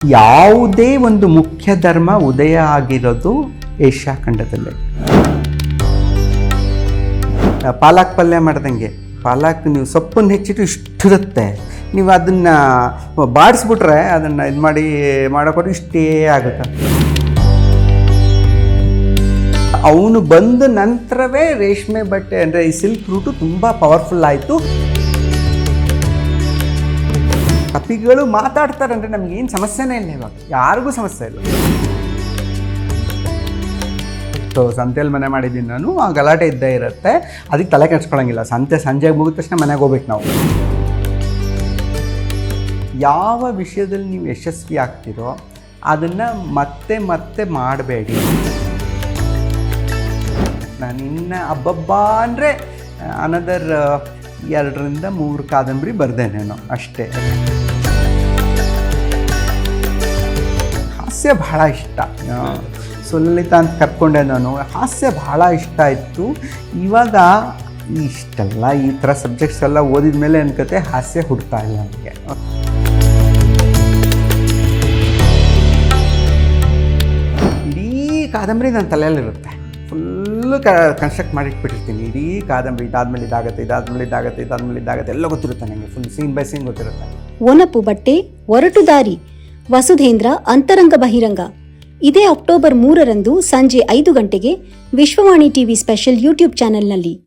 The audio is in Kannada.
ಯಾವುದೇ ಒಂದು ಮುಖ್ಯ ಧರ್ಮ ಉದಯ ಆಗಿರೋದು ಏಷ್ಯಾ ಖಂಡದಲ್ಲೇ. ಪಾಲಕ್ ಪಲ್ಯ ಮಾಡ್ದಂಗೆ, ಪಾಲಕ್ ನೀವು ಸೊಪ್ಪನ್ನು ಹೆಚ್ಚಿಟ್ಟು ಇಷ್ಟಿರುತ್ತೆ, ನೀವು ಅದನ್ನು ಬಾಡಿಸ್ಬಿಟ್ರೆ ಅದನ್ನು ಇದು ಮಾಡಿ ಮಾಡೋಕೊಟ್ಟು ಇಷ್ಟೇ ಆಗುತ್ತೆ. ಅವನು ಬಂದ ನಂತರವೇ ರೇಷ್ಮೆ ಬಟ್ಟೆ ಅಂದರೆ ಈ ಸಿಲ್ಕ್ ರೂಟು ತುಂಬ ಪವರ್ಫುಲ್ ಆಯಿತು. ಕಪಿಗಳು ಮಾತಾಡ್ತಾರೆ ಅಂದರೆ ನಮಗೇನು ಸಮಸ್ಯೆನೇ ಇಲ್ಲ, ಇವಾಗ ಯಾರಿಗೂ ಸಮಸ್ಯೆ ಇಲ್ಲ. ಸಂತೆಯಲ್ಲಿ ಮನೆ ಮಾಡಿದ್ದೀನಿ ನಾನು, ಆ ಗಲಾಟೆ ಇದ್ದೇ ಇರುತ್ತೆ, ಅದಕ್ಕೆ ತಲೆ ಕೆಡ್ಸ್ಕೊಳಂಗಿಲ್ಲ. ಸಂಜೆಗೆ ಮುಗಿದ ತಕ್ಷಣ ಮನೆಗೆ ಹೋಗ್ಬೇಕು ನಾವು. ಯಾವ ವಿಷಯದಲ್ಲಿ ನೀವು ಯಶಸ್ವಿ ಆಗ್ತಿರೋ ಅದನ್ನು ಮತ್ತೆ ಮತ್ತೆ ಮಾಡಬೇಡಿ. ನಾನು ಇನ್ನು ಹಬ್ಬಬ್ಬ ಅಂದರೆ ಅನದರ್ 2 ರಿಂದ 3 ಕಾದಂಬರಿ ಬರ್ದೇನೇನೋ ಅಷ್ಟೇ. ಹಾಸ್ಯ ಬಹಳ ಇಷ್ಟ. ಸುಲಲಿತ ಅಂತ ಕರ್ಕೊಂಡೆ ನಾನು, ಹಾಸ್ಯ ಬಹಳ ಇಷ್ಟ ಇತ್ತು. ಇವಾಗ ಇಷ್ಟೆಲ್ಲ ಈ ಥರ ಸಬ್ಜೆಕ್ಟ್ಸ್ ಎಲ್ಲ ಓದಿದ ಮೇಲೆ ಅನ್ಕತೆ ಹಾಸ್ಯ ಹುಡ್ತಾ ಇಲ್ಲ ನನಗೆ. ಇಡೀ ಕಾದಂಬರಿ ನನ್ನ ತಲೆಯಲ್ಲಿರುತ್ತೆ, ಫುಲ್ಲು ಕನ್ಸ್ಟ್ರಕ್ಟ್ ಮಾಡಿಟ್ಬಿಟ್ಟಿರ್ತೀನಿ. ಇಡೀ ಕಾದಂಬರಿ ಇದಾದ್ಮೇಲೆ ಇದಾಗುತ್ತೆ, ಇದಾದ್ಮೇಲೆ ಇದಾಗುತ್ತೆ, ಇದಾದ್ಮೇಲೆ ಇದಾಗುತ್ತೆ, ಎಲ್ಲ ಗೊತ್ತಿರುತ್ತೆ ನನಗೆ. ಫುಲ್ ಸೀನ್ ಬೈ ಸೀನ್ ಗೊತ್ತಿರುತ್ತೆ. ಒನಪು ಬಟ್ಟೆ ಒರಟು ದಾರಿ, ವಸುಧೇಂದ್ರ ಅಂತರಂಗ ಬಹಿರಂಗ. ಇದೇ ಅಕ್ಟೋಬರ್ 3 ಸಂಜೆ 5 ಗಂಟೆಗೆ ವಿಶ್ವವಾಣಿ ಟಿವಿ ಸ್ಪೆಷಲ್ ಯೂಟ್ಯೂಬ್ ಚಾನೆಲ್ನಲ್ಲಿ.